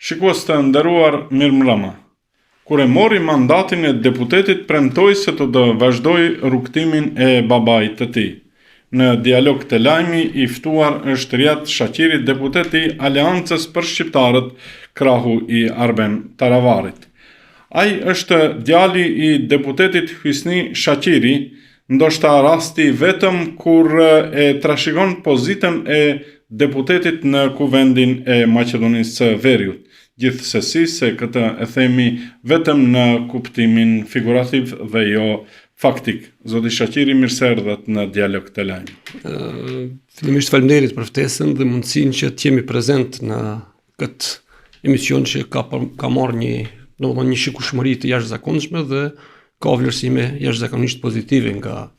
Shikues të nderuar, mirëmbrëma. Kur e mori mandatin e deputetit, premtoi se të vazhdoj rrugtimin e babait të tij. Në dialog të lajmi i ftuar është Riyad Shaqiri, deputeti i Aleancës për Shqiptarët, krahu i Arben Taravarit. Ai është djali i deputetit Hysni Shaqiri, ndoshta rasti vetëm kur e trashëgon pozitën e deputetit në kuvendin e Maqedonisë së Veriut. Gjithsesi se këtë e themi vetëm në kuptimin figurativ dhe jo faktik. Zoti Shaqiri, mirë se erdhët në dialog të lajmi. Fillimisht faleminderit për ftesën dhe mundësinë që të jemi prezent në këtë emision që ka marrë një shikueshmëri të jashtëzakonshme dhe ka vlerësime jashtëzakonisht pozitive nga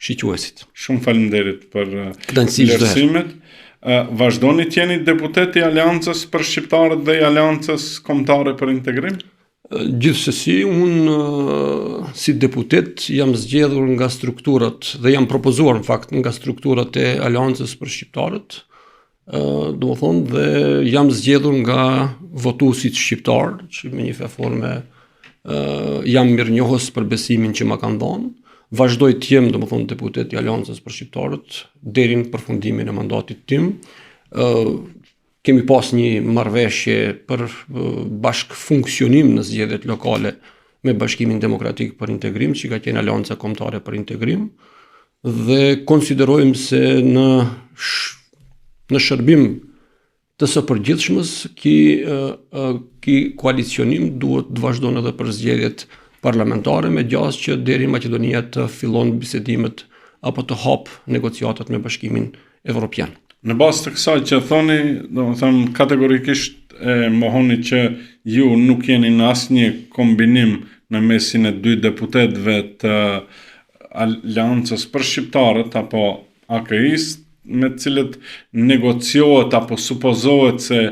shiquesit. Shumë faleminderit për vlerësimet. Vazhdoni të jeni deputeti i Aleancës për Shqiptarët dhe i Aleancës Kombëtare për Integrim? Gjithsesi, unë si deputet jam zgjedhur nga strukturat dhe jam propozuar në fakt nga strukturat e Aleancës për Shqiptarët, domethënë dhe jam zgjedhur nga votuesit shqiptar, që me një forme jam mirënjohës për besimin që ma kanë dhënë. Vazhdoj të jem, domethënë, deputet i Aleancës për Shqiptarët deri në përfundimin e mandatit tim. Kemi pas një marrëveshje për bashk funksionim në zgjedhjet lokale me Bashkimin Demokratik për Integrim, që ka qenë Aleanca Kombëtare për Integrim, dhe konsiderojmë se në shërbim të së përgjithshmës ky koalicionim duhet të vazhdon edhe për zgjedhjet parlamentare, me gjas që deri Maqedonia të fillon bisedimet apo të hap negociatat me Bashkimin Evropian. Në bazë të kësaj që thoni, domethënë kategorikisht e mohoni që ju nuk jeni në asnjë kombinim në mesin e dy deputetëve të Aleancës për Shqiptarët apo AKI-s, me të cilët negociohet apo supozohet se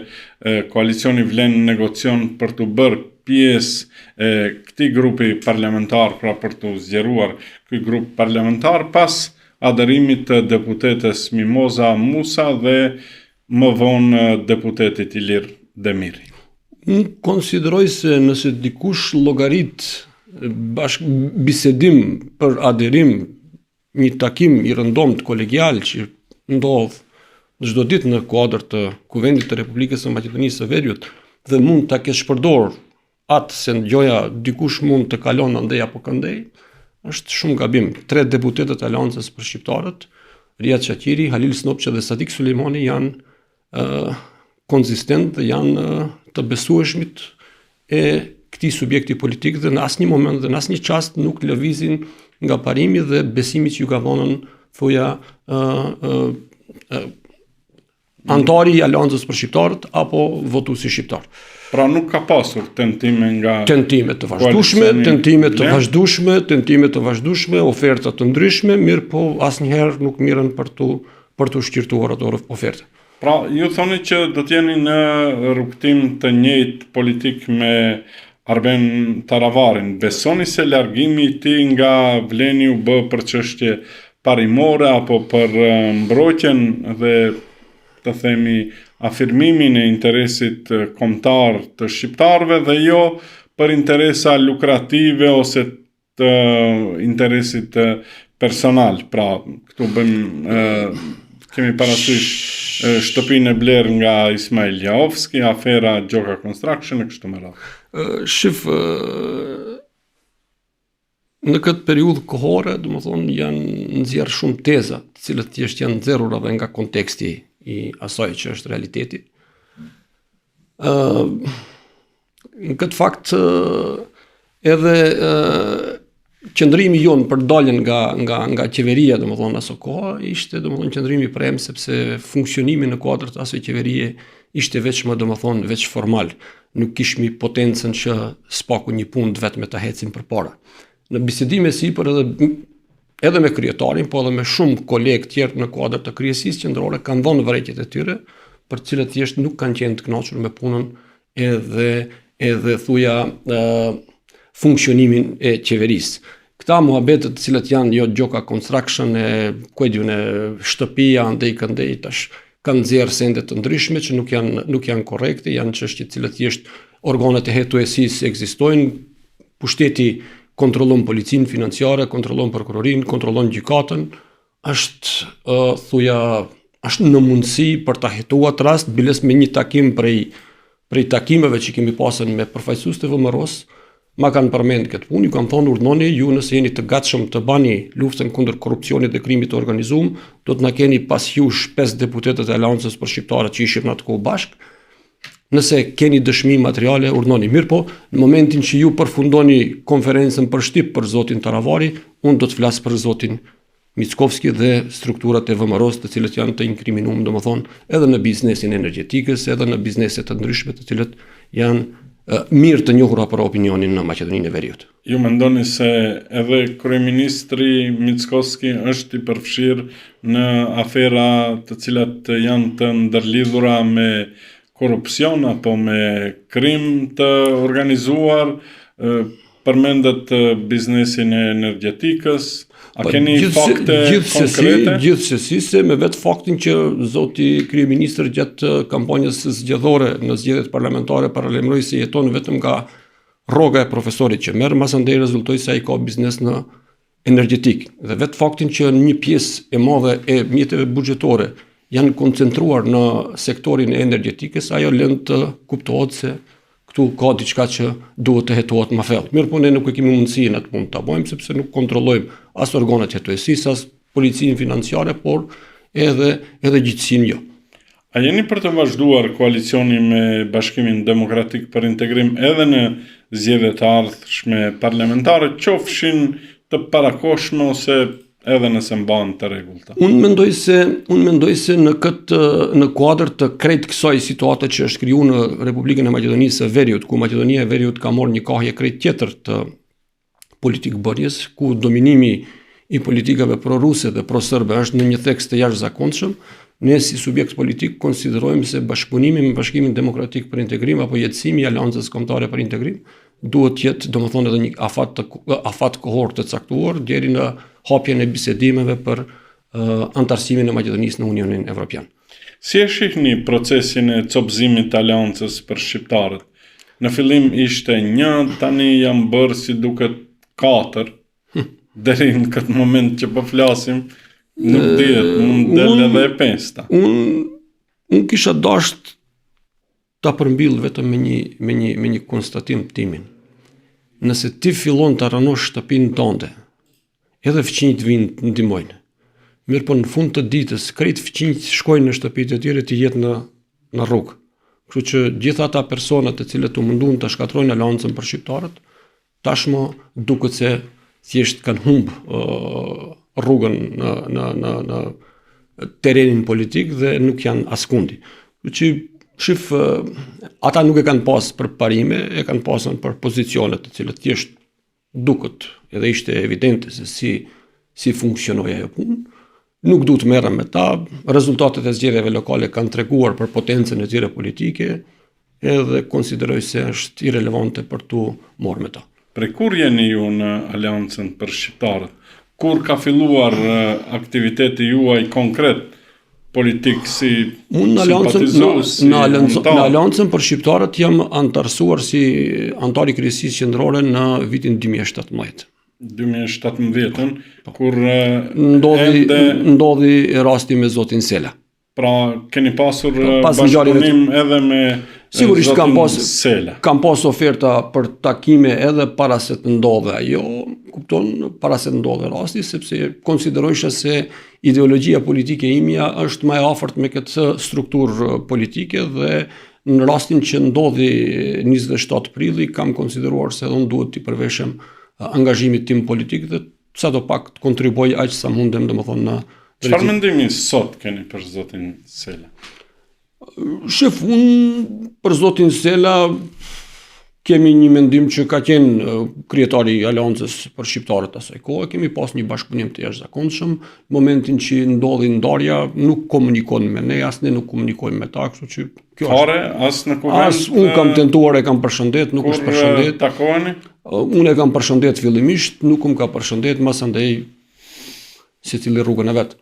koalicioni vlen negocion për të bërë pjesë e këtij grupi parlamentar, pra për të zgjeruar ky grup parlamentar pas adërimit të deputetes Mimoza Musa dhe më vonë deputetit Ilir Demiri. Unë konsideroj se nëse dikush llogarit bashk bisedim për adërim, një takim i rëndomt kolegial që ndodh çdo ditë në kuadër të Kuvendit të Republikës së Maqedonisë së Veriut dhe mund ta kesh përdorur atë se ndjoja dikush mund të kalon andej apo këndej, është shumë gabim. 3 deputetët e Aleancës për Shqiptarët, Riyad Shaqiri, Halil Snopçe dhe Sadik Sulejmani janë konzistent dhe janë të besueshmit e këtij subjekti politik dhe në asnjë moment dhe në asnjë çast nuk lëvizin nga parimi dhe besimi që ju ka dhënë thoja antari i Aleancës për Shqiptarët apo votuesi shqiptar. Pra nuk ka pasur tentime të vazhdueshme, oferta të ndryshme, mirë po asnjëherë nuk mirën për të shqyrtuar ato ofertë. Pra ju thoni që do të jeni në rrugtim të njëjtë politik me Arben Taravarin. Besoni se largimi i tij nga vleni u bë për çështje parimore apo për mbrojtjen dhe të themi afirmimin e interesit kombëtar të shqiptarëve dhe jo për interesa lukrative ose të interesit personal. Pra, këtu kemi parasysh shtëpinë e bler nga Ismail Jahovski, afera Gjoka Construction e kështu me radhë. Në këtë periudhë kohore, domethënë janë nxjerrë shumë teza, të cilët thjesht janë nxjerrur edhe nga konteksti i asaj që është realiteti. Në këtë fakt edhe qëndrimi jon për daljen nga qeveria, domethënë aso kohë, ishte domethënë qëndrimi i prem sepse funksionimi në kuadër të asaj qeverie ishte veç formal. Nuk kishmi potencën që spaku një punë vetëm ta hecim përpara. Në bisedime sipër edhe me kryetarin, po edhe me shumë kolegë tjerë në kuadër të kryesisë qendrore kanë dhënë vërejtjet e tyre, për të cilët thjesht nuk kanë qenë të kënaqur me punën edhe thuja funksionimin e qeverisë. Këta muhabetet të cilat janë jo Gjoka Construction, shtëpia, andej këndej, tash kanë nxjerrë sende të ndryshme që nuk janë korrekte, janë çështje të cilat thjesht organet e hetuesisë ekzistojnë, pushteti kontrollon policinë financiare, kontrollon prokurorinë, kontrollon gjykatën, është në mundësi për ta hetuar atë rast, biles me një takim prej takimeve që kemi pasur me përfaqësues të VMRO-s, ma kanë përmend këtë punë, ju kanë thonë urdhënoni ju nëse jeni të gatshëm të bani luftën kundër korrupsionit dhe krimit të organizuar, do të na keni pas jush 5 deputetët e Aleancës për shqiptarët që ishim në atë kohë bashk. Nëse keni dëshmi materiale, urdhënoni. Mirë po, në momentin që ju përfundoni konferencën për Shqip për zotin Taravari, unë do të flas për zotin Mickovski dhe strukturat e VMRO-s të cilët janë të inkriminuar, domethënë edhe në biznesin energjetikës, edhe në biznese të ndryshme të cilët janë mirë të njohura për opinionin në Maqedoninë e Veriut. Ju mendoni se edhe kryeministri Mickovski është i përfshirë në afera të cilat janë të ndërlidhura me korrupsion apo me krim të organizuar, përmendet biznesin e energjetikës? A keni fakte konkrete? Gjithsesi se me vetë faktin që zoti kryeministër gjatë kampanjës zgjedhore në zgjedhjet parlamentare paralajmëroi se jeton vetëm nga rroga e profesorit që merr, masandej rezultoi se ai ka biznes në energjetik. Dhe vetë faktin që një pjesë e madhe e mjeteve buxhetore janë koncentruar në sektorin e energjetikës, ajo lën të kuptohet se këtu ka diçka që duhet të hetohet më thellë. Mirë po ne nuk e kemi mundësi në të mund ta bëjmë sepse nuk kontrollojmë as organet hetuesisë, as policinë financiare, por edhe gjithësinë jo. A jeni për të vazhduar koalicioni me Bashkimin Demokratik për Integrim edhe në zgjedhjet e ardhshme parlamentare, qofshin të parakohshme ose edhe nëse mbahen të rregullta? Unë mendoj se në kuadër të krejt kësaj situate që është krijuar në Republikën e Maqedonisë së Veriut, ku Maqedonia e Veriut ka marrë një kahje krejt tjetër të politikbërjes, ku dominimi i politikave pro-ruse dhe pro-serbe është në një tekst të jashtëzakonshëm, ne si subjekt politik konsiderojmë se bashkëpunimi me Bashkimin Demokratik për Integrim apo jetësimi i Aleancës Kombëtare për Integrim duhet të jetë domethënë edhe një afat kohor të caktuar deri në hapjen e bisedimeve për antarësimin e Maqedonisë në Unionin Evropian. Si e shihni procesin e copëzimit të Aleancës për shqiptarët? Në fillim ishte 1, tani janë bërë si duket 4, deri në këtë moment që po flasim, nuk dihet, mund del edhe e 5. Unë kisha dashur ta përmbyll vetëm me një konstatim timin. Nëse ti fillon të ranosh shtëpinë tënde, edhe fëqinjt vinë të ndihmojnë. Mirë po në fund të ditës, krejt fëqinjt shkojnë në shtëpitë e tyre të jetë në rrugë. Kështu që gjithë ata personat të cilët u munduan të shkatrojnë Aleancën për shqiptarët, tashmë duket se thjesht kanë humbë rrugën në terrenin politik dhe nuk janë askundi. Kështu që ata nuk e kanë pas për parime, e kanë pasën për pozicionet të cilët thjesht duket edhe ishte evidente se si funksionoi ajo punë. Nuk duhet të merrem me ta. Rezultatet e zgjedhjeve lokale kanë treguar për potencën e tyre politike, edhe konsideroj se është irelevante për tu marrë me ta. Pre kur jeni ju në Aleancën për shqiptarët? Kur ka filluar aktiviteti juaj konkret politik si simpatizues? Në Aleancën për shqiptarët jam antarësuar si antar i kryesisë qendrore në vitin 2017. 2017, kur ndodhi rasti me zotin Sela. Pra keni pasur bashkëpunim edhe me sigurisht Sela. Kam pas oferta për takime edhe para se të ndodhe ajo, kupton, para se të ndodhe rasti, sepse konsiderojsha se ideologjia politike imja është më e afërt me këtë strukturë politike dhe në rastin që ndodhi 27 prilli kam konsideruar se unë duhet të përveshem angazhimit tim politik dhe sa do pak të kontribuoj aq sa mundem domethënë në Çfarë mendimi sot keni për zotin Sela? Shef, unë për zotin Sela kemi një mendim që ka qenë kryetari i Aleancës për shqiptarët asaj kohe, kemi pas një bashkëpunim të jashtëzakonshëm. Në momentin që ndodhi ndarja, nuk komunikon me ne, as ne nuk komunikojmë me ta, kështu që kjo Fare, as në kuvent. As unë kam tentuar e kam përshëndet, nuk është përshëndet. Kur takoheni? Unë e kam përshëndet fillimisht, nuk më ka përshëndet, masandej secili rrugën e vet.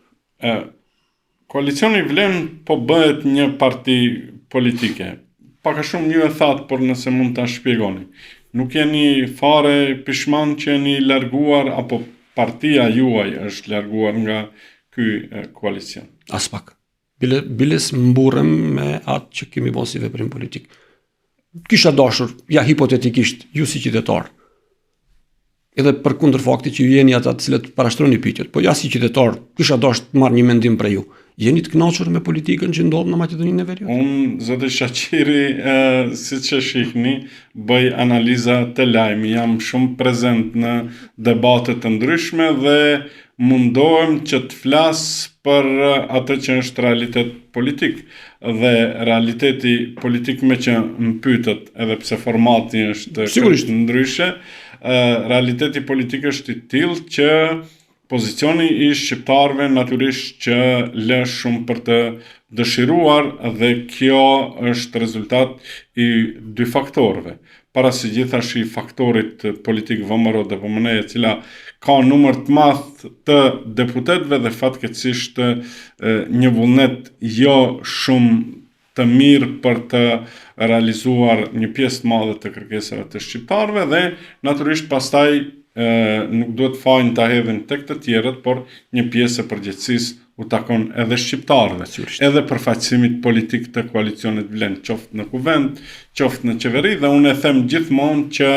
Koalicioni Vlen po bëhet një parti politike. Pak a shumë ju e thatë, por nëse mund ta shpjegoni. Nuk jeni fare pishman që jeni larguar, apo partia juaj është larguar nga ky koalicion? As pak. Biles mburrem me atë që kemi bën si veprim politik. Kisha dashur, ja hipotetikisht, ju si qytetar, edhe për kundër faktit që ju jeni ata të cilët parashtroni pyetjet, po ja si qytetar, kisha dashur të marr një mendim për ju. Jeni të kënaqur me politikën që ndodh në Maqedoninë e Veriut? Unë, zoti Shaqiri, siç e shihni, bëj analiza të lajmi, jam shumë prezent në debate të ndryshme dhe mundohem që të flas për atë që është realitet politik. Dhe realiteti politik, me që më pyetët, edhe pse formati është Sigurisht ndryshe, realiteti politik është i tillë që pozicioni i shqiptarëve natyrisht që lë shumë për të dëshiruar, dhe kjo është rezultat i dy faktorëve. Para së gjithash i faktorit politik VMRO DPMN, e cila ka numër të madh të deputetëve dhe fatkeqësisht një vullnet jo shumë të mirë për të realizuar një pjesë të madhe të kërkesave të shqiptarëve, dhe natyrisht pastaj nuk duhet fajin ta hedhin tek të tjerët, por një pjesë e përgjegjësisë u takon edhe shqiptarëve, edhe përfaqësimit politik të koalicionit Vlen, qoftë në kuvend, qoftë në qeveri, dhe unë e them gjithmonë që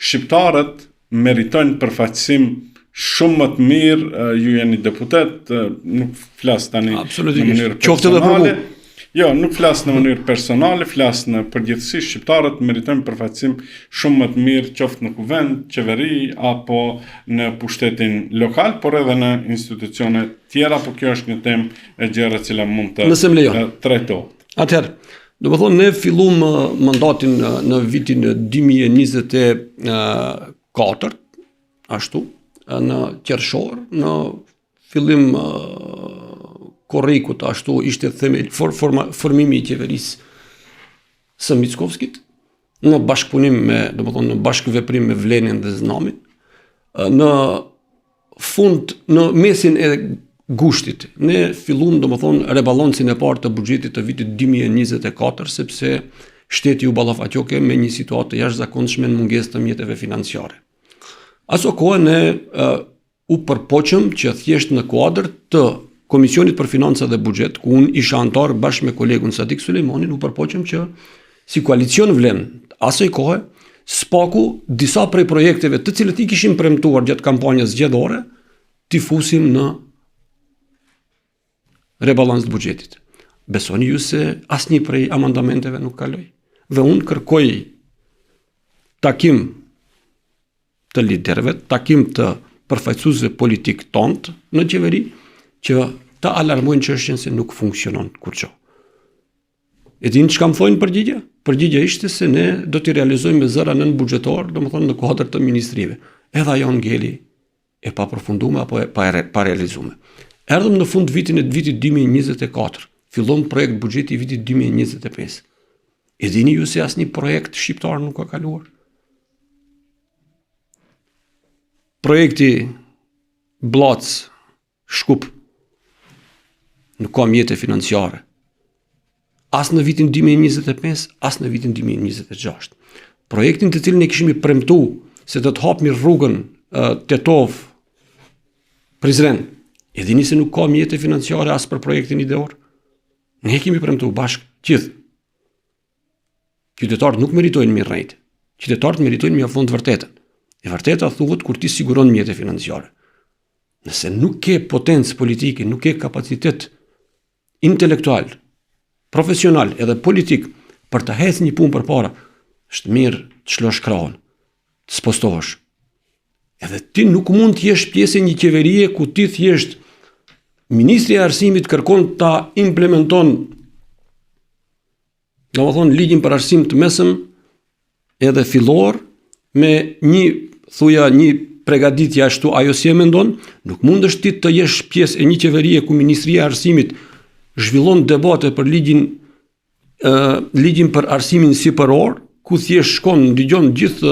shqiptarët meritojnë përfaqësim shumë më të mirë. Ju jeni deputet, nuk flas tani në mënyrë personale. Jo, nuk flas në mënyrë personale, flas në përgjithësi. Shqiptarët meritojnë përfaqësim shumë më të mirë, qoftë në kuvend, qeveri apo në pushtetin lokal, por edhe në institucione tjera, por kjo është një temë e gjerë e cila mund të trajtohet. Atëherë, do të thonë ne filluam mandatin në vitin 2024, ashtu, në qershor, në fillim korrikut, ashtu ishte themel formimi i qeverisë së Mickovskit, në bashkëpunim me, do të thonë, në bashkëveprim me Vlenin dhe Znamin. Në fund, në mesin e gushtit, ne filluam, do të thonë, rebalancin e parë të buxhetit të vitit 2024, sepse shteti u ballafaqoke me një situatë të jashtëzakonshme në mungesë të mjeteve financiare. Aso kohë ne u përpoqëm që thjesht në kuadër të Komisionit për Financa dhe Buxhet, ku unë isha antar bashkë me kolegun Sadik Sulejmanin, u përpoqëm që si koalicion Vlen, asaj kohe, spaku disa prej projekteve të cilët i kishim premtuar gjatë kampanjës zgjedhore, t'i fusim në rebalans të buxhetit. Besoni ju se asnjë prej amandamenteve nuk kaloi. Dhe unë kërkoj takim të liderëve, takim të përfaqësuesve politik tonë në qeveri, që ta alarmojnë çështjen se nuk funksionon kurrë. E dini çka më thonë përgjigje? Përgjigja ishte se ne do t'i realizojmë me zëra nën buxhetor, domethënë në kuadër të ministrive. Edhe ajo ngeli e papërfunduar apo e pa realizuar. Erdhëm në fund vitin 2024, fillon projekt buxheti i vitit 2025. E dini ju se asnjë projekt shqiptar nuk ka kaluar? Projekti Blac Shkup nuk ka mjete financiare. As në vitin 2025, as në vitin 2026. Projektin të cilin ne kishim premtuar se do të hapmi rrugën Tetov-Prizren, e dini se nuk ka mjete financiare as për projektin ideor. Ne kemi premtuar bashkë gjithë. Qytetarët nuk meritojnë mirërejtje. Qytetarët meritojnë mjafton të vërtetën. E vërteta thuhet kur ti siguron mjete financiare. Nëse nuk ke potencë politike, nuk ke kapacitet intelektual, profesional edhe politik për të hedhur një punë përpara, është mirë të shlosh krahun, të spostohesh. Edhe ti nuk mund të jesh pjesë e një qeverie ku ti thjesht Ministri i Arsimit kërkon ta implementon, domethënë ligjin për arsim të mesëm edhe fillor me një pregaditje ashtu, ajo si e mendon, nuk mundesh ti të jesh pjesë e një qeverie ku Ministria e Arsimit zhvillon debate për ligjin për arsimin sipëror, ku thjesht shkon, ndigjon gjithë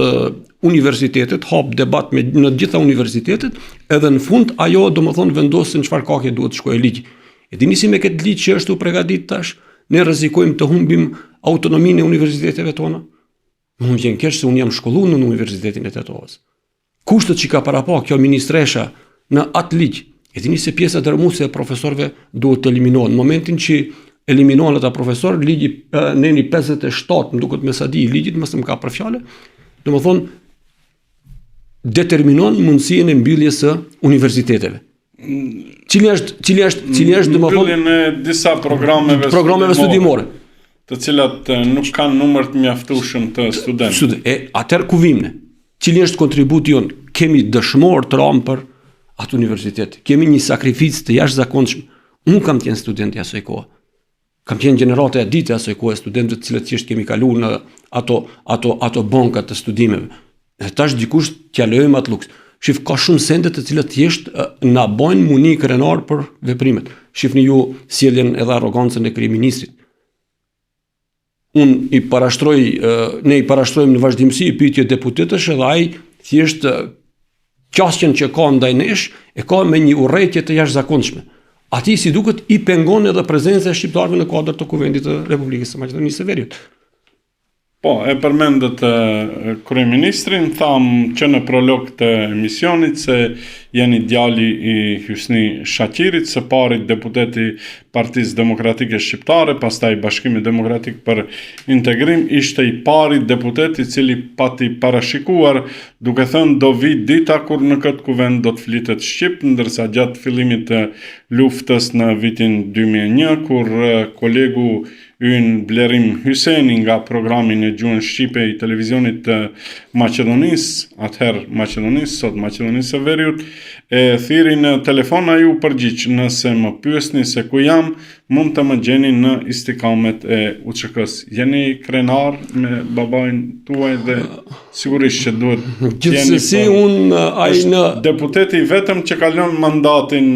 universitetet, hap debat në gjitha universitetet, edhe në fund ajo domethënë vendos se në çfarë kakje duhet të shkojë ligj. E dini si me këtë ligj që është u përgatit tash, ne rrezikojmë të humbim autonominë e universiteteve tona? Më vjen keq se unë jam shkolluar në Universitetin e Tetovës. Kushtet që ka parapo kjo ministresha në atë ligj, e dini se pjesa dërmuese e profesorëve duhet të eliminohen. Në momentin që eliminohen ata profesorë, ligji neni 57, më duket me sa di i ligjit, mos më ka për fjalë, domethënë determinon mundësinë e mbylljes së universiteteve. Cili është domethënë mbylljen e disa programeve studimore, të cilat nuk kanë numër të mjaftueshëm të studentëve. E atëherë ku vim ne? Cili është kontributi jon? Kemi dëshmor të ram për atë universitet. Kemi një sakrificë të jashtëzakonshme. Unë kam qenë student i asaj kohe. Kam qenë gjenerate e ditë asaj kohe studentëve të cilët thjesht kemi kaluar në ato banka të studimeve. E tash dikush t'ja lejmë atë luks. Shif ka shumë sende të cilët thjesht na bojnë muni krenar për veprimet. Shifni ju sjelljen edhe arrogancën e kryeministrit. Ne i parashtrojmë në vazhdimsi i pyetje deputetësh edhe ai thjesht qasjen që ka ndaj nesh e ka me një urrëtie të jashtëzakonshme. Ati si duket i pengon edhe prezenca e shqiptarëve në kuadër të Kuvendit të Republikës së Maqedonisë së Veriut. Po, e përmendët kryeministrin, tham që në prolog të emisionit se jeni djali i Hysni Shaqirit, së pari deputeti Partisë Demokratike Shqiptare, pastaj Bashkimi Demokratik për Integrim, ishte i pari deputet i cili pati parashikuar, duke thënë do vi dita kur në këtë kuvend do të flitet shqip, ndërsa gjatë fillimit të luftës në vitin 2001, kur kolegu ynë Blerim Hyseni nga programi në gjuhën shqipe i televizionit të Maqedonisë, atëherë Maqedonisë, sot Maqedonisë së Veriut, e thiri në telefon a ju përgjigj, nëse më pyesni se ku jam, mund të më gjeni në istikamet e UÇK-s. Jeni krenar me babain tuaj dhe sigurisht që duhet gjithsesi unë deputeti vetëm që ka lënë mandatin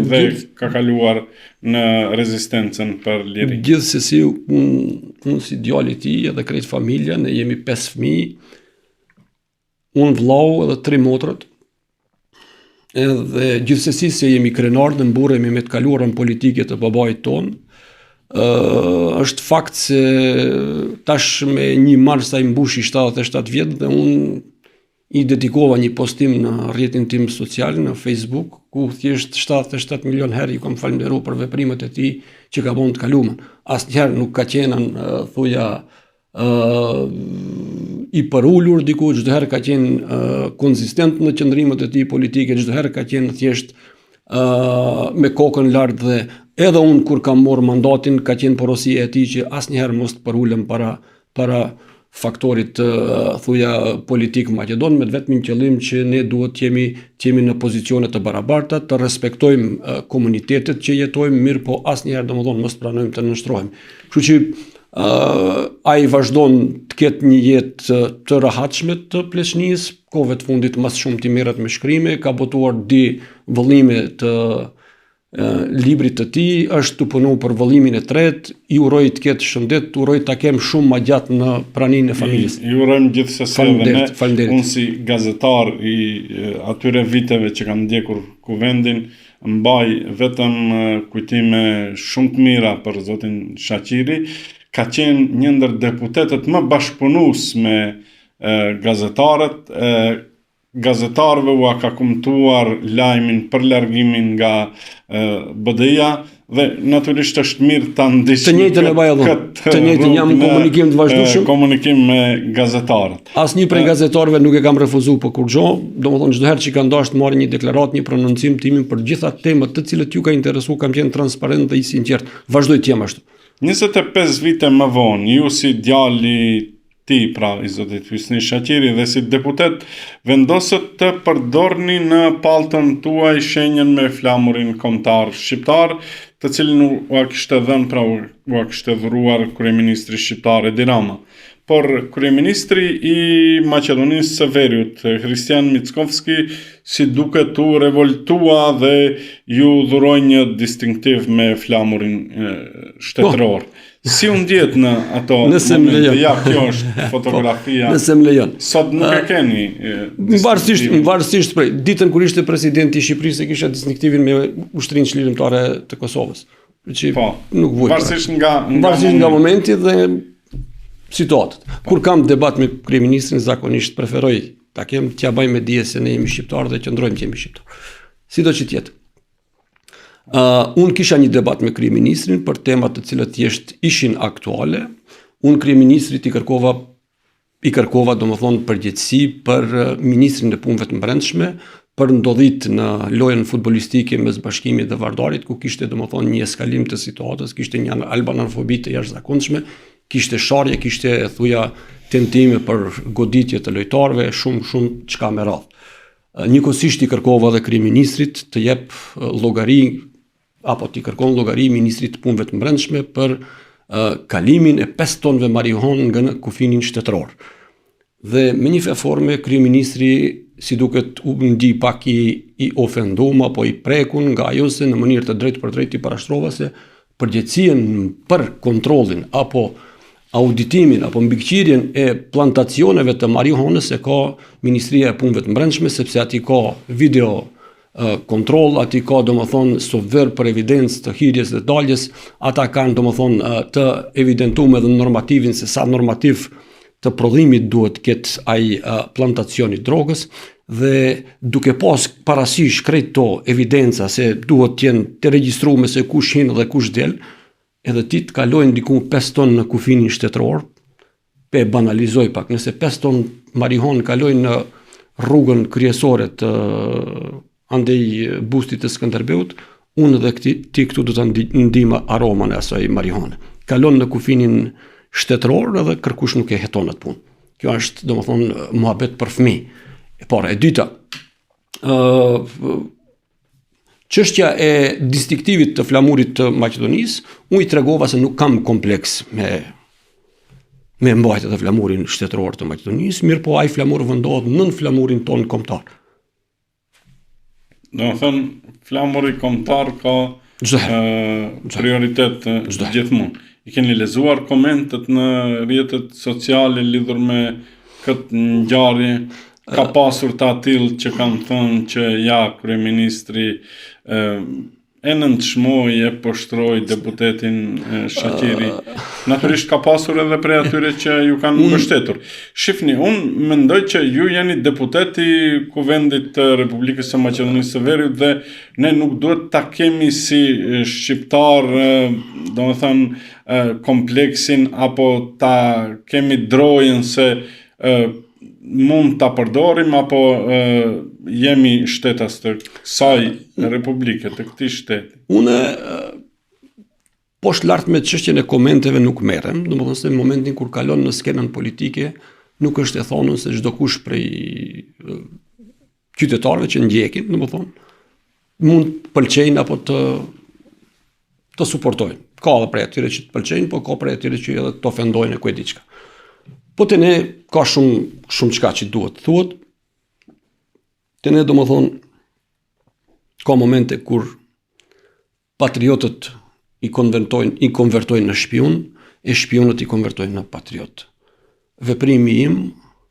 dhe ka kaluar në rezistencën për liri. Gjithsesi unë si djali i tij edhe krejt familja, ne jemi 5 fëmijë, unë vllau edhe 3 motrët. Edhe gjithsesi se jemi krenar dhe mburremi me të kaluarën politike të babait ton, është fakt se tash me 1 mars ai mbushi 77 vjet dhe unë i dedikova një postim në rrjetin tim social në Facebook, ku thjesht 77 milion herë i kam falënderuar për veprimet e tij që ka bënë të kaluamën. Asnjëherë nuk ka qenë thuja i përulur diku, çdo herë ka qenë konzistent në qëndrimet e tij politike, çdo herë ka qenë thjesht me kokën lart dhe edhe unë kur kam marrë mandatin ka qenë porosia e tij që asnjëherë mos të përulem para faktorit thuja politik maqedon, me vetëm qëllim që ne duhet të jemi në pozicione të barabarta, të respektojmë komunitetet që jetojmë mirë, po asnjëherë domethënë mos pranojmë të nënshtrohemi. Kështu që ai vazhdon të ketë një jetë të rehatshme të pleqnisë, kohëve të fundit mas shumë t'i merret me shkrime, ka botuar di vëllime të librit të tij, është të punu për vëllimin e tretë, i uroj të ketë shëndet, uroj ta kem shumë më gjatë në praninë e familjes. I urojmë gjithsesi edhe ne, unë si gazetar i atyre viteve që kam ndjekur kuvendin, mbaj vetëm kujtime shumë të mira për zotin Shaqiri, ka qenë një ndër deputetët më bashkëpunues me gazetarët, gazetarëve u ka kumtuar lajmin për largimin nga BDI-ja dhe natyrisht është mirë ta ndiqni. Të njëjtën e baj edhe. Të njëjtën jam komunikim të vazhdueshëm. Komunikim me gazetarët. Asnjë prej gazetarëve nuk e kam refuzuar për kurrë, domethënë çdo herë që kanë dashur të marrin një deklaratë, një prononcim timin për gjitha temat të cilët ju ka interesuar, kam qenë transparent dhe i sinqert. Vazhdoj të jem ashtu. 25 vite më vonë, ju si djali ti, pra i zotit Hysni Shaqiri dhe si deputet, vendosët të përdorni në paltën tuaj shenjën me flamurin kombëtar shqiptar, të cilin u kishte dhënë, pra u kishte dhuruar kryeministri shqiptar Edi Rama. Por kryeministri i Maqedonisë së Veriut, Hristian Mickovski, si duket u revoltua dhe ju dhuroi një distinktiv me flamurin shtetëror. Si u ndjet në ato Nëse më momente? lejon. Ja, kjo është fotografia. Nëse më lejon. Sot nuk e keni. Varësisht prej ditën kur ishte presidenti i Shqipërisë kisha distinktivin me Ushtrinë Çlirimtare të Kosovës. Që Po. nuk vuj. Varësisht nga momenti dhe situatët. Kur kam debat me kryeministrin, zakonisht preferoj ta kem t'ja bëj me dije se ne jemi shqiptarë dhe qëndrojmë që jemi shqiptarë. Sido që tjetë. Unë kisha një debat me kryeministrin për temat të cilat ishin aktuale. Unë kryeministrit i kërkova domethënë përgjegjësi për ministrin e punëve të brendshme, për ndodhit në lojën futbollistike mes Bashkimit dhe Vardarit, ku kishte domethënë një eskalim të situatës, kishte një albanofobi të jashtëzakonshme, kishte sharje, kishte thuja tentime për goditje të lojtarëve, shumë çka me radhë. Njëkohësisht i kërkova dhe kryeministrit të jep llogari apo t'i kërkon llogari ministrit të punëve të brendshme për kalimin e 5 tonëve marihuanë nga në kufinin shtetëror. Dhe me një forme kryeministri si duket u ndi pak i ofendum apo i prekun nga ajo se në mënyrë të drejtë për drejtë i parashtrova se përgjegjësien për kontrollin apo auditimin apo mbikëqyrjen e plantacioneve të marihuanës e ka Ministria e Punëve të Brendshme, sepse aty ka video kontroll, aty ka domethënë software për evidencë të hyrjes dhe daljes, ata kanë domethënë të evidentuar edhe normativin se sa normativ të prodhimit duhet ketë ai plantacioni i drogës dhe duke pas parasysh krejt to evidenca se duhet të jenë të regjistruar se kush hin dhe kush del, edhe ti të kalojnë diku 5 tonë në kufinin shtetëror, pe banalizoj pak, nëse 5 tonë marihuanë kalojnë në rrugën kryesore të andej bustit të Skënderbeut, unë dhe ti këtu do të ndima aroman e asaj marihuane. Kalon në kufinin shtetëror edhe kërkush nuk e heton atë punë. Kjo është domethënë muhabet për fëmijë. Por e dyta, çështja e distinktivit të flamurit të Maqedonisë, unë i tregova se nuk kam kompleks me mbajtje të flamurin shtetëror të Maqedonisë, mirë po ai flamur vendohet nën flamurin ton kombëtar. Do të thënë, flamuri kombëtar ka prioritet gjithmonë. I keni lezuar komentet në rrjetet sociale lidhur me këtë ngjarje? Ka pasur të atill që kanë thënë që ja, kryeministri e nëntshmoi e poshtroi deputetin Shaqiri. Natyrisht ka pasur edhe prej atyre që ju kanë mbështetur. Shifni, unë mendoj që ju jeni deputeti Kuvendit të Republikës së Maqedonisë së Veriut dhe ne nuk duhet ta kemi si shqiptar, domethënë kompleksin apo ta kemi drojën se mund ta përdorim apo jemi shtetas të kësaj republike, të këtij shteti. Unë poshtë lart me çështjen e komenteve nuk merrem, domethënë se në momentin kur kalon në skenën politike nuk është e thonur se çdo kush prej qytetarëve që ndjekin, domethënë mund pëlqejnë apo të suportojnë. Ka edhe prej atyre që të pëlqejnë, po ka prej atyre që edhe të ofendojnë e ku e diçka. Po të ne ka shumë çka që duhet thuhet. Të ne domethënë ka momente kur patriotët i konvertojnë në shpion, e shpionët i konvertojnë në patriot. Veprimi im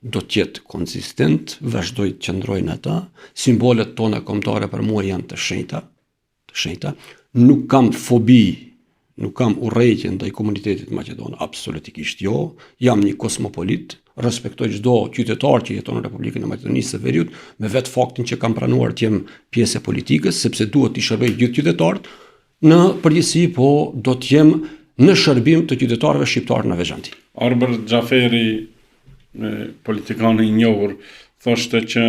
do të jetë konsistent, vazhdoj të qëndrojnë ata, simbolet tona kombëtare për mua janë të shenjta. Nuk kam fobi, nuk kam urrëtie ndaj komunitetit maqedon, absolutikisht jo. Jam një kosmopolit, respektoj çdo qytetar që jeton në Republikën e Maqedonisë së Veriut, me vetë faktin që kam pranuar të jem pjesë e politikës, sepse duhet të shërbej gjithë qytetarët, në përgjithësi po do të jem në shërbim të qytetarëve shqiptarë në veçantë. Arber Xhaferi, politikan i njohur, thoshte që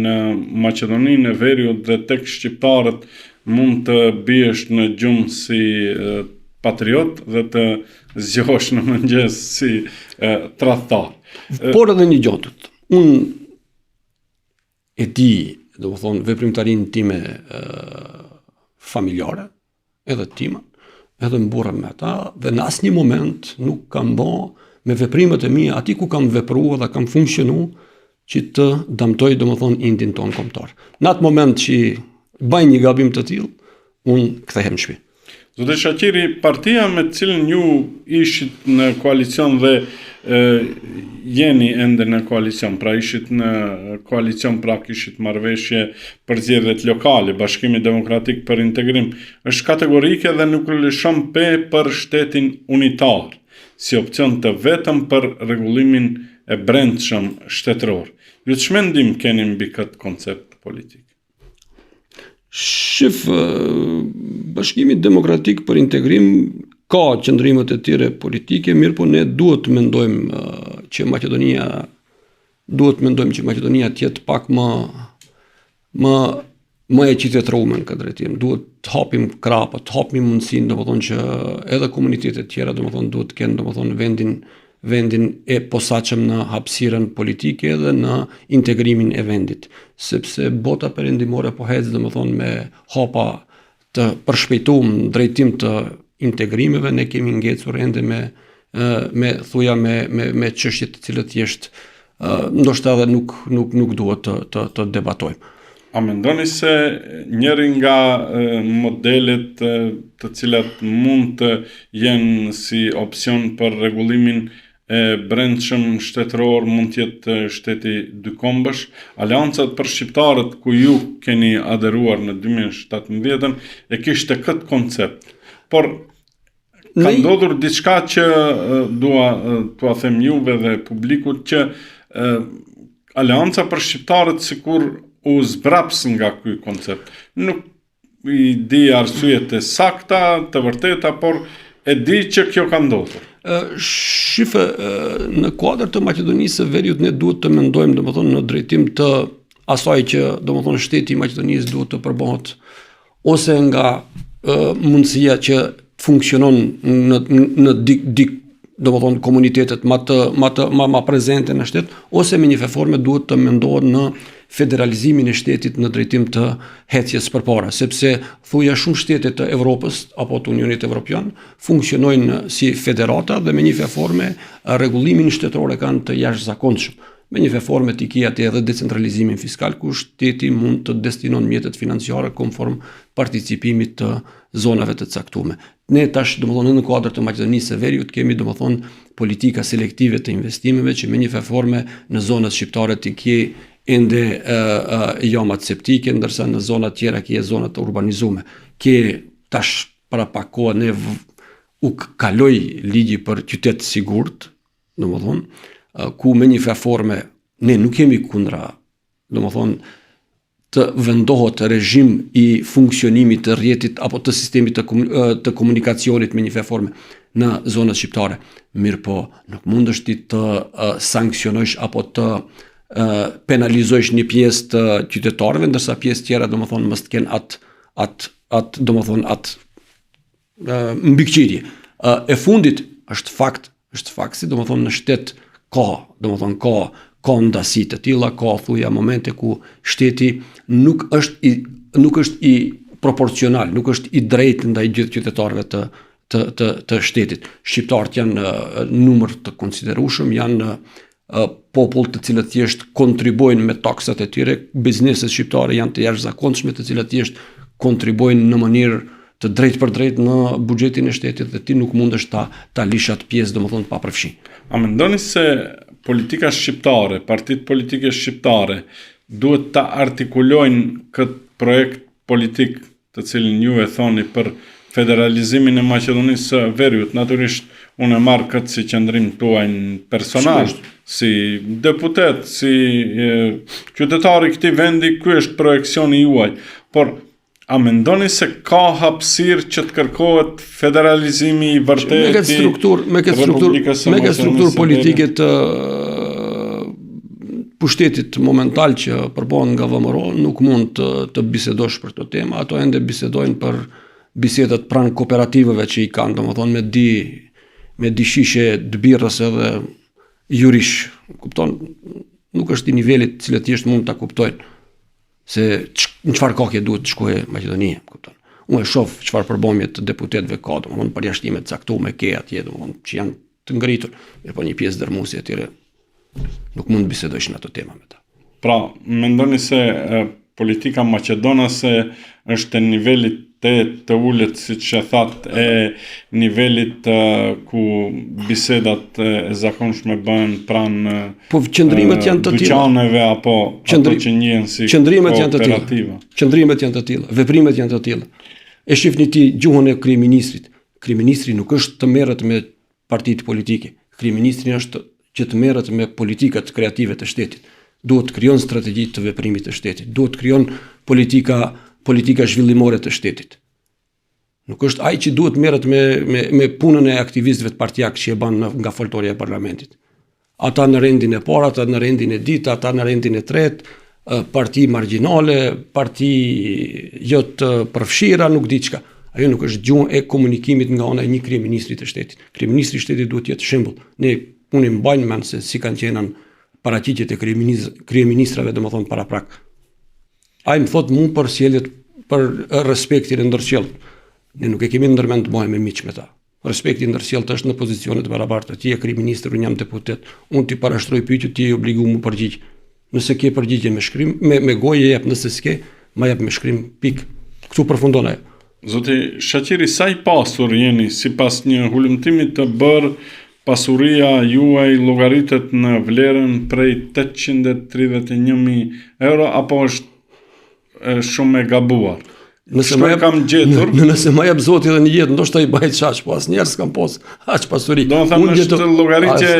në Maqedoninë e Veriut dhe tek shqiptarët mund të biesh në gjumë si patriot dhe të zgjohesh në mëngjes si tradhtar. Por edhe një gjë, unë e di, domethënë veprimtarinë time familjare, edhe time, edhe mburrem me ata dhe në asnjë moment nuk kam bë me veprimet e mia aty ku kam vepruar dhe kam funksionuar që të dëmtoj domethënë indin ton kombëtar. Në atë moment që bëj një gabim të tillë, unë kthehem në shtëpi. Zotë Shaqiri, partia me të cilën ju ishit në koalicion dhe jeni ende në koalicion, pra ishit në koalicion, pra kishit marrëveshje për zgjedhjet lokale, Bashkimi Demokratik për Integrim, është kategorike dhe nuk lëshon për shtetin unitar, si opcion të vetëm për rregullimin e brendshëm shtetëror. Ju ç'mendim keni mbi këtë koncept politik? Shif, Bashkimi Demokratik për Integrim ka qëndrimet e tyre politike, mirë po ne duhet të mendojmë që Maqedonia të jetë pak më e qytetëruar në këtë drejtim. Duhet të hapim krapa, të hapim mundësinë, domethënë që edhe komunitetet tjera domethënë duhet të kenë domethënë vendin e posaçëm në hapësirën politike dhe në integrimin e vendit, sepse bota perëndimore po ecë domethënë me hapa të përshpejtuar në drejtim të integrimeve, ne kemi ngecur ende me çështje të cilët thjesht ndoshta edhe nuk duhet të debatojmë. A mendoni se njëri nga modelet të cilat mund të jenë si opcion për rregullimin e brendshëm shtetëror mund të jetë shteti dykombësh, Aleancat për shqiptarët ku ju keni aderuar në 2017 e kishte këtë koncept. Por ka ndodhur diçka që dua t'ua them juve dhe publikut që Aleanca për shqiptarët sikur u zbraps nga ky koncept. Nuk i di arsyet e sakta, të vërteta, por e di që kjo ka ndodhur. Shife, në kuadër të Maqedonisë së Veriut ne duhet të mendojmë domethënë në drejtim të asaj që domethënë shteti i Maqedonisë duhet të përbohet ose nga mundësia që funksionon në domethënë komunitetet ma prezente në shtet, ose me një forme duhet të mendohet në federalizimin e shtetit në drejtim të hecjes përpara, sepse thuja shumë shtete të Evropës apo të Unionit Evropian funksionojnë si federata dhe me një forme rregullimin shtetëror e kanë të jashtëzakonshëm. Me një forme të kia të edhe decentralizimin fiskal, ku shteti mund të destinon mjetet financiare konform participimit të zonave të caktuara. Ne tash domethënë në kuadër të Maqedonisë së Veriut kemi domethënë politika selektive të investimeve që me një forme në zonat shqiptare të kje ende jomat septike, ndërsa në zonat tjera kje zonat urbanizume. Kje tash para pak kohë ne u kaloi ligji për qytet sigurt, domethënë, ku me një forme ne nuk jemi kundra, domethënë, të vendohet regjim i funksionimit të rrjetit apo të sistemit të komunikacionit me një forme në zonat shqiptare. Mirë po, nuk mundesh ti të sankcionosh apo të penalizojsh një pjesë të qytetarëve, ndërsa pjesë tjera domethënë mos të kenë atë mbikëqyrje. E fundit është fakt si domethënë në shtet ka ndasi të tilla, ka thuja momente ku shteti nuk është i proporcional, nuk është i drejtë ndaj gjithë qytetarëve të shtetit. Shqiptarët janë numër të konsiderueshëm, janë popull të cilët thjesht kontribojnë me taksat e tyre, bizneset shqiptare janë të jashtëzakonshme të cilat thjesht kontribojnë në mënyrë të drejtë për drejtë në buxhetin e shtetit dhe ti nuk mundesh ta lish atë pjesë domethënë pa përfshi. A mendoni se politika shqiptare, partitë politike shqiptare duhet ta artikulojnë këtë projekt politik të cilin ju e thoni për federalizimin e Maqedonisë së Veriut? Natyrisht unë e marr këtë si qëndrim tuaj personal, si deputet, si qytetar i këtij vendi, ky është projeksioni juaj. Por a mendoni se ka hapësirë që të kërkohet federalizimi i vërtetë me këtë strukturë politike të pushtetit momental që përbohen nga VMRO, nuk mund të bisedosh për këtë temë. Ato ende bisedojnë për bisedat pranë kooperativeve që i kanë, domethënë me di shishe të birrës edhe jurish. Kupton? Nuk është i nivelit të cilët thjesht mund ta kuptojnë se në çfarë kokë duhet të shkojë Maqedonia, kupton. Unë e shoh çfarë përbomje të deputetëve ka, domethënë përjashtime të caktuara ke atje, domethënë që janë të ngritur, por një pjesë dërmuesi e tyre nuk mund të bisedosh në ato tema me ta. Pra, mendoni se politika maqedonase është në nivelit të ullet, siç e thatë, e nivelit ku bisedat e zakonshme bëhen pranë Po qëndrimet janë të tilla. dyqaneve apo ato që njihen si kooperativa. Qëndrimet janë të tilla, veprimet janë të tilla. E shihni ti gjuhën e kryeministrit. Kryeministri nuk është të merret me partitë politike. Kryeministri është që të merret me politikat kreative të shtetit. Duhet të krijon strategji të veprimit të shtetit. Duhet të krijon politika zhvillimore të shtetit. Nuk është ai që duhet merret me punën e aktivistëve të partijak që e bën nga foltorja e parlamentit. Ata në rendin e parë, ata në rendin e dytë, ata në rendin e tretë, parti marginale, parti jo të përfshira, nuk di çka. Ajo nuk është gjuhë e komunikimit nga ana e një kryeministri të shtetit. Kryeministri i shtetit duhet të jetë shembull. Unë mbajnë mend se si kanë qenë paraqitjet e kryeministrave, domethënë para prak. Ai më thot mua për sjelljet, për respektin e ndërsjellët. Ne nuk e kemi ndërmend të bëhemi miq me ta. Respekti i ndërsjellët është në pozicione të barabarta. Ti je kryeministër, unë jam deputet. Unë ti parashtroj pyetje, ti je obliguar mu përgjigj. Nëse ke përgjigje me shkrim, me gojë jep, nëse s'ke, ma jep me shkrim, pik. Ktu përfundon ajo. Zoti Shaqiri, sa i pasur jeni sipas një hulumtimi të bërë? Pasuria juaj llogaritet në vlerën prej 831.000 euro apo është shumë e gabuar? Nëse më jep Zoti edhe një jetë, ndoshta i bëj çaq, po asnjëherë s'kam pas aq pasuri. Do të thënë është llogaritje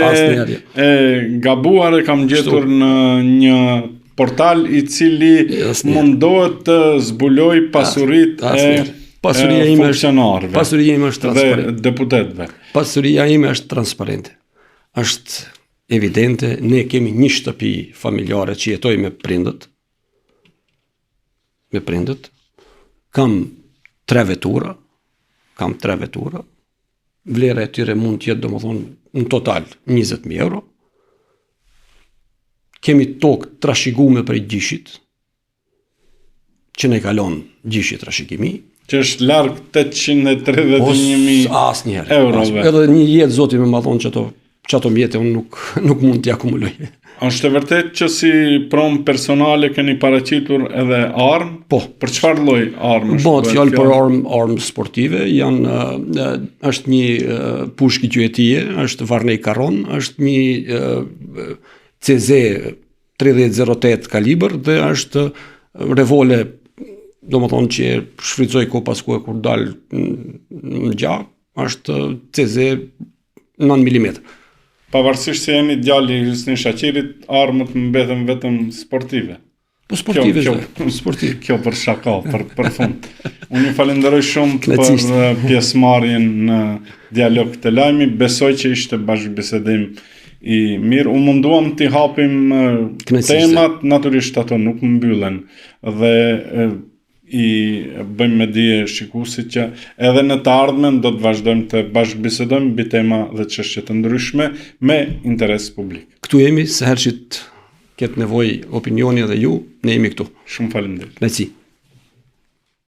e gabuar e kam gjetur në një portal i cili mundohet të zbuloj pasuritë e funksionarëve. Pasuria ime është transparente. Dhe deputetëve. Pasuria ime është transparente. Është evidente, ne kemi një shtëpi familjare që jetoj me prindët. Kam 3 vetura. Vlera e tyre mund të jetë domethënë në total 20.000 euro. Kemi tokë trashëguar prej gjishit, që ne kalon gjishi trashëgimi. Që është larg 831.000 euro. Edhe një jetë Zoti më thonë që ato mjete unë nuk mund t'i akumuloj. Është e vërtet që si pronë personale keni paraqitur edhe armë? Po. Për çfarë lloj armësh? Bëhet fjalë për armë sportive, është një pushkë gjuetie, është Varnej Karon, është një CZ 3008 kalibër dhe është revole, domethënë që shfrytëzoj ko pas kohë kur dal në gjak, është CZ 9 mm. Pavarësisht se jeni djali i Hysni Shaqirit, armët mbeten vetëm sportive. Po sportive. Kjo për shaka, për fund. Unë ju falenderoj shumë për pjesëmarrjen në dialog të lajmi. Besoj që ishte bashkëbisedim i mirë. U munduam t'i hapim temat, natyrisht ato nuk mbyllen dhe i bëjmë me dije shikuesit që edhe në të ardhmen do të vazhdojmë të bashkëbisedojmë mbi tema dhe çështje të ndryshme me interes publik. Këtu jemi, se herë që ketë nevojë opinioni edhe ju, ne jemi këtu. Shumë faleminderit. Leci.